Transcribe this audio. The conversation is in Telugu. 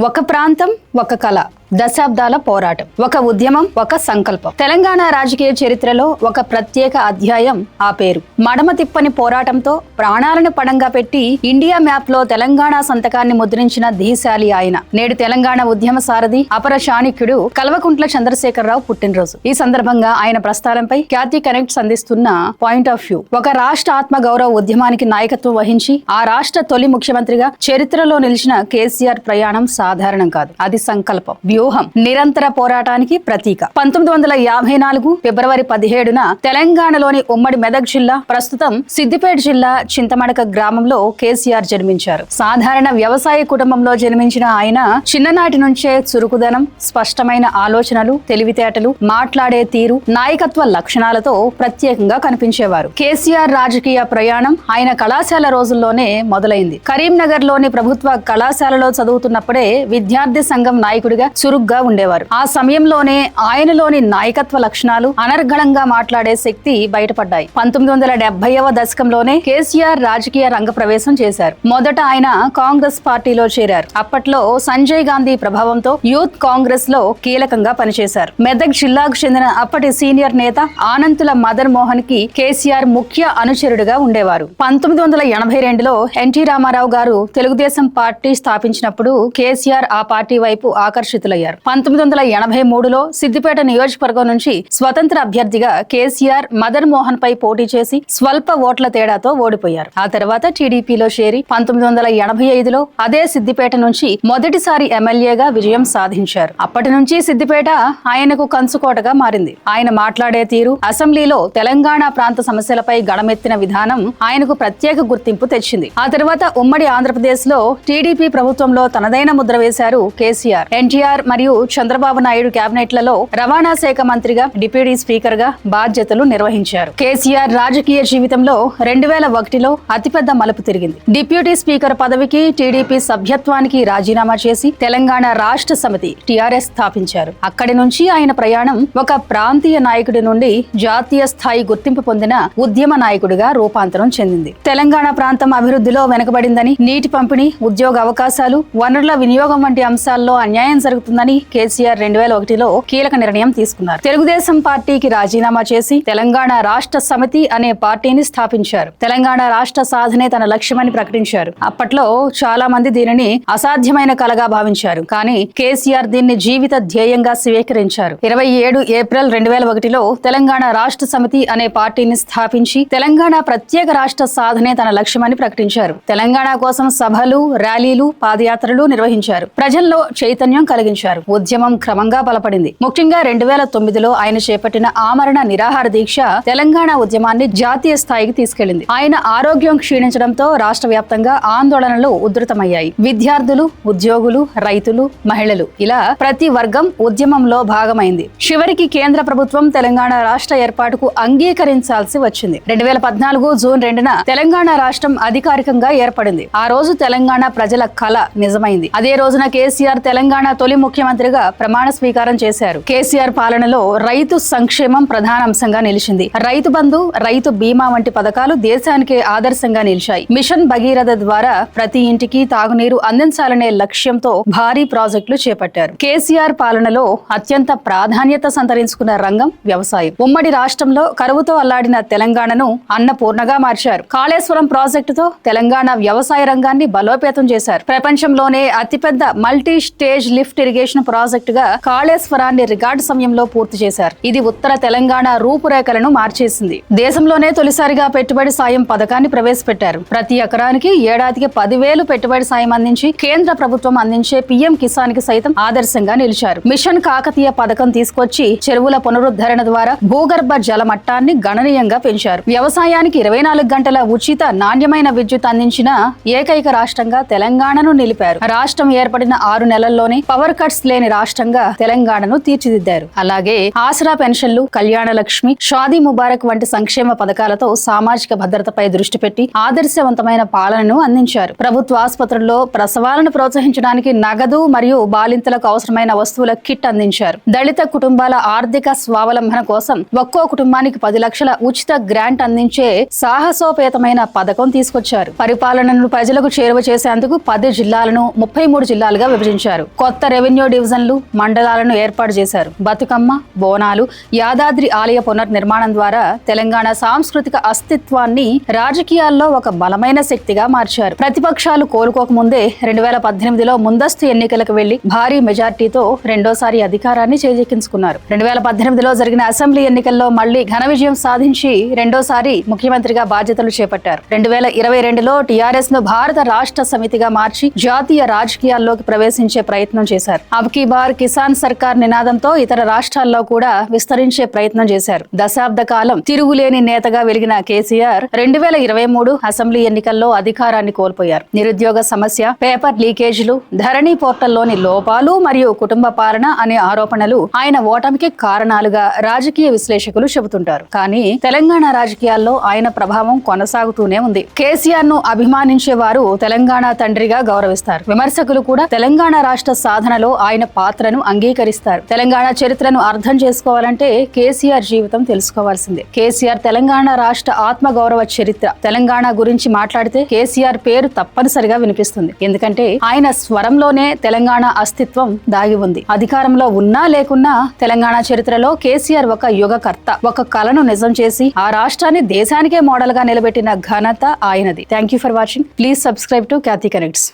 ఒక ప్రాంతం, ఒక కళ, దశాబ్దాల పోరాటం, ఒక ఉద్యమం, ఒక సంకల్పం. తెలంగాణ రాజకీయ చరిత్రలో ఒక ప్రత్యేక అధ్యాయం ఆ పేరు. మడమ తిప్పని పోరాటంతో ప్రాణాలను పడంగా పెట్టి ఇండియా మ్యాప్ లో తెలంగాణ సంతకాన్ని ముద్రించిన ధీశాలి ఆయన. నేడు తెలంగాణ ఉద్యమ సారథి, అపర చాణక్యుడు కల్వకుంట్ల చంద్రశేఖరరావు పుట్టినరోజు. ఈ సందర్భంగా ఆయన ప్రస్థానంపై ఖ్యాతి కనెక్ట్స్ అందిస్తున్న పాయింట్ ఆఫ్ వ్యూ. ఒక రాష్ట్ర ఆత్మ గౌరవ ఉద్యమానికి నాయకత్వం వహించి ఆ రాష్ట్ర తొలి ముఖ్యమంత్రిగా చరిత్రలో నిలిచిన కేసీఆర్ ప్రయాణం సాధారణం కాదు. అది సంకల్పం, వ్యూహం, నిరంతర పోరాటానికి ప్రతీక. 1954 ఫిబ్రవరి 17న తెలంగాణలోని ఉమ్మడి మెదక్ జిల్లా, ప్రస్తుతం సిద్దిపేట జిల్లా చింతమడక గ్రామంలో కేసీఆర్ జన్మించారు. సాధారణ వ్యవసాయ కుటుంబంలో జన్మించిన ఆయన చిన్ననాటి నుంచే చురుకుదనం, స్పష్టమైన ఆలోచనలు, తెలివితేటలు, మాట్లాడే తీరు, నాయకత్వ లక్షణాలతో ప్రత్యేకంగా కనిపించేవారు. కేసీఆర్ రాజకీయ ప్రయాణం ఆయన కళాశాల రోజుల్లోనే మొదలైంది. కరీంనగర్ లోని ప్రభుత్వ కళాశాలలో చదువుతున్నప్పుడే విద్యార్థి సంఘం నాయకుడిగా చురుగ్గా ఉండేవారు. ఆ సమయంలోనే ఆయనలోని నాయకత్వ లక్షణాలు, అనర్గళంగా మాట్లాడే శక్తి బయటపడ్డాయి. 1970వ దశకంలోనే కేసీఆర్ రాజకీయ రంగ ప్రవేశం చేశారు. మొదట ఆయన కాంగ్రెస్ పార్టీలో చేరారు. అప్పట్లో సంజయ్ గాంధీ ప్రభావంతో యూత్ కాంగ్రెస్ లో కీలకంగా పనిచేశారు. మెదక్ జిల్లాకు చెందిన అప్పటి సీనియర్ నేత ఆనంతుల మదన్ మోహన్ కి కేసీఆర్ ముఖ్య అనుచరుడిగా ఉండేవారు. 1982లో ఎన్టీ రామారావు గారు తెలుగుదేశం పార్టీ స్థాపించినప్పుడు కేసీఆర్ ఆ పార్టీ వైపు ఆకర్షితులయ్యారు. 1983లో సిద్దిపేట నియోజకవర్గం నుంచి స్వతంత్ర అభ్యర్థిగా కేసీఆర్ మదన్ మోహన్ పై పోటీ చేసి స్వల్ప ఓట్ల తేడాతో ఓడిపోయారు. ఆ తర్వాత టీడీపీలో చేరి 1985లో అదే సిద్దిపేట నుంచి మొదటిసారి ఎమ్మెల్యేగా విజయం సాధించారు. అప్పటి నుంచి సిద్దిపేట ఆయనకు కంచుకోటగా మారింది. ఆయన మాట్లాడే తీరు, అసెంబ్లీలో తెలంగాణ ప్రాంత సమస్యలపై గళమెత్తిన విధానం ఆయనకు ప్రత్యేక గుర్తింపు తెచ్చింది. ఆ తర్వాత ఉమ్మడి ఆంధ్రప్రదేశ్ లో టీడీపీ ప్రభుత్వంలో తనదైన ముద్ర వేశారు కేసీఆర్. ఎన్టీఆర్ మరియు చంద్రబాబు నాయుడు కేబినెట్లలో రవాణా శాఖ మంత్రిగా, డిప్యూటీ స్పీకర్ గా బాధ్యతలు నిర్వహించారు. కేసీఆర్ రాజకీయ జీవితంలో 2001లో అతిపెద్ద మలుపు తిరిగింది. డిప్యూటీ స్పీకర్ పదవికి, టీడీపీ సభ్యత్వానికి రాజీనామా చేసి తెలంగాణ రాష్ట్ర సమితి టీఆర్ఎస్ స్థాపించారు. అక్కడి నుంచి ఆయన ప్రయాణం ఒక ప్రాంతీయ నాయకుడి నుండి జాతీయ స్థాయి గుర్తింపు పొందిన ఉద్యమ నాయకుడిగా రూపాంతరం చెందింది. తెలంగాణ ప్రాంతం అభివృద్ధిలో వెనుకబడిందని, నీటి పంపిణీ, ఉద్యోగ అవకాశాలు, వనరుల వినియోగం వంటి అంశాల్లో అన్యాయం జరుగుతుందని కేసీఆర్ 2001లో కీలక నిర్ణయం తీసుకున్నారు. తెలుగుదేశం పార్టీకి రాజీనామా చేసి తెలంగాణ రాష్ట్ర సమితి అనే పార్టీని స్థాపించారు. తెలంగాణ రాష్ట్ర సాధనే తన లక్ష్యమని ప్రకటించారు. అప్పట్లో చాలా మంది దీనిని అసాధ్యమైన కలగా భావించారు. కానీ కేసీఆర్ దీన్ని జీవిత ధ్యేయంగా స్వీకరించారు. 27 ఏప్రిల్ 2001లో తెలంగాణ రాష్ట్ర సమితి అనే పార్టీని స్థాపించి తెలంగాణ ప్రత్యేక రాష్ట్ర సాధనే తన లక్ష్యమని ప్రకటించారు. తెలంగాణ కోసం సభలు, ర్యాలీలు, పాదయాత్రలు నిర్వహించారు. ప్రజల్లో చైతన్యం కలిగించారు. ఉద్యమం క్రమంగా బలపడింది. ముఖ్యంగా 2009లో ఆయన చేపట్టిన ఆమరణ నిరాహార దీక్ష తెలంగాణ ఉద్యమాన్ని జాతీయ స్థాయికి తీసుకెళ్లింది. ఆయన ఆరోగ్యం క్షీణించడంతో రాష్ట్ర వ్యాప్తంగా ఆందోళనలు ఉధృతమయ్యాయి. విద్యార్థులు, ఉద్యోగులు, రైతులు, మహిళలు, ఇలా ప్రతి వర్గం ఉద్యమంలో భాగమైంది. చివరికి కేంద్ర ప్రభుత్వం తెలంగాణ రాష్ట్ర ఏర్పాటుకు అంగీకరించాల్సి వచ్చింది. 2014 జూన్ 2న తెలంగాణ రాష్ట్రం అధికారికంగా ఏర్పడింది. ఆ రోజు తెలంగాణ ప్రజల కళ నిజమైంది. అదే రోజున కేసీఆర్ తెలంగాణ తొలి ముఖ్యమంత్రిగా ప్రమాణ స్వీకారం చేశారు. కేసీఆర్ పాలనలో రైతు సంక్షేమం ప్రధాన అంశంగా నిలిచింది. రైతు బంధు, రైతు బీమా వంటి పథకాలు దేశానికి ఆదర్శంగా నిలిచాయి. మిషన్ భగీరథ ద్వారా ప్రతి ఇంటికి తాగునీరు అందించాలనే లక్ష్యంతో భారీ ప్రాజెక్టులు చేపట్టారు. కేసీఆర్ పాలనలో అత్యంత ప్రాధాన్యత సంతరించుకున్న రంగం వ్యవసాయం. ఉమ్మడి రాష్ట్రంలో కరువుతో అల్లాడిన తెలంగాణను అన్నపూర్ణగా మార్చారు. కాళేశ్వరం ప్రాజెక్టుతో తెలంగాణ వ్యవసాయ రంగాన్ని బలోపేతం చేశారు. ప్రపంచంలోనే అతిపెద్ద మల్టీ స్టేజ్ లిఫ్ట్ ఇరిగేషన్ ప్రాజెక్టుగా కాళేశ్వరాన్ని రికార్డు సమయంలో పూర్తి చేశారు. ఇది ఉత్తర తెలంగాణ రూపురేఖలను మార్చేసింది. దేశంలోనే తొలిసారిగా పెట్టుబడి సాయం పథకాన్ని ప్రవేశపెట్టారు. ప్రతి ఎకరానికి ఏడాదికి 10,000 పెట్టుబడి సాయం అందించి కేంద్ర ప్రభుత్వం అందించే పీఎం కిసాన్ కి సైతం ఆదర్శంగా నిలిచారు. మిషన్ కాకతీయ పథకం తీసుకొచ్చి చెరువుల పునరుద్ధరణ ద్వారా భూగర్భ జల మట్టాన్ని గణనీయంగా పెంచారు. వ్యవసాయానికి 24 గంటల ఉచిత నాణ్యమైన విద్యుత్ అందించిన ఏకైక రాష్ట్రంగా తెలంగాణను నిలిపారు. రాష్ట్రం ఏర్పడిన 6 నెలల్లోనే పవర్ కట్స్ బ్యాక్వర్డ్స్ లేని రాష్ట్రంగా తెలంగాణను తీర్చిదిద్దారు. అలాగే ఆసరా పెన్షన్లు, కళ్యాణ లక్ష్మి, షాదీ ముబారక్ వంటి సంక్షేమ పథకాలతో సామాజిక భద్రతపై దృష్టి పెట్టి ఆదర్శవంతమైన పాలనను అందించారు. ప్రభుత్వ ఆసుపత్రుల్లో ప్రసవాలను ప్రోత్సహించడానికి నగదు మరియు బాలింతలకు అవసరమైన వస్తువుల కిట్ అందించారు. దళిత కుటుంబాల ఆర్థిక స్వావలంబన కోసం ఒక్కో కుటుంబానికి 10 లక్షల ఉచిత గ్రాంట్ అందించే సాహసోపేతమైన పథకం తీసుకొచ్చారు. పరిపాలనను ప్రజలకు చేరువ చేసేందుకు 10 జిల్లాలను 33 జిల్లాలుగా విభజించారు. కొత్త రెవెన్యూ డివిజన్లు, మండలాలను ఏర్పాటు చేశారు. బతుకమ్మ, బోనాలు, యాదాద్రి ఆలయ పునర్నిర్మాణం ద్వారా తెలంగాణ సాంస్కృతిక అస్తిత్వాన్ని రాజకీయాల్లో ఒక బలమైన శక్తిగా మార్చారు. ప్రతిపక్షాలు కోలుకోకముందే 2018లో ముందస్తు ఎన్నికలకు వెళ్లి భారీ మెజార్టీతో రెండోసారి అధికారాన్ని చేజెక్కించుకున్నారు. 2018లో జరిగిన అసెంబ్లీ ఎన్నికల్లో మళ్లీ ఘన విజయం సాధించి రెండోసారి ముఖ్యమంత్రిగా బాధ్యతలు చేపట్టారు. 2022లో టీఆర్ఎస్ ను భారత రాష్ట్ర సమితిగా మార్చి జాతీయ రాజకీయాల్లోకి ప్రవేశించే ప్రయత్నం చేశారు. అబ్కీ బార్ కిసాన్ సర్కార్ నినాదంతో ఇతర రాష్ట్రాల్లో కూడా విస్తరించే ప్రయత్నం చేశారు. దశాబ్ద కాలం తిరుగులేని నేతగా వెలిగిన కేసీఆర్ 2023 అసెంబ్లీ ఎన్నికల్లో అధికారాన్ని కోల్పోయారు. నిరుద్యోగ సమస్య, పేపర్ లీకేజీలు, ధరణి పోర్టల్లోని లోపాలు మరియు కుటుంబ పాలన అనే ఆరోపణలు ఆయన ఓటమికి కారణాలుగా రాజకీయ విశ్లేషకులు చెబుతుంటారు. కానీ తెలంగాణ రాజకీయాల్లో ఆయన ప్రభావం కొనసాగుతూనే ఉంది. కేసీఆర్ ను అభిమానించే వారు తెలంగాణ తండ్రిగా గౌరవిస్తారు. విమర్శకులు కూడా తెలంగాణ రాష్ట్ర సాధనలో ఆయన పాత్రను అంగీకరిస్తారు. తెలంగాణ చరిత్రను అర్థం చేసుకోవాలంటే కేసీఆర్ జీవితం తెలుసుకోవాల్సిందే. కేసీఆర్ తెలంగాణ రాష్ట్ర ఆత్మ గౌరవ చరిత్ర. తెలంగాణ గురించి మాట్లాడితే కేసీఆర్ పేరు తప్పనిసరిగా వినిపిస్తుంది. ఎందుకంటే ఆయన స్వరంలోనే తెలంగాణ అస్తిత్వం దాగి ఉంది. అధికారంలో ఉన్నా లేకున్నా తెలంగాణ చరిత్రలో కేసీఆర్ ఒక యుగకర్త. ఒక కలను నిజం చేసి ఆ రాష్ట్రాన్ని దేశానికే మోడల్ గా నిలబెట్టిన ఘనత ఆయనది. Thank you for watching. Please subscribe to Khyati connects.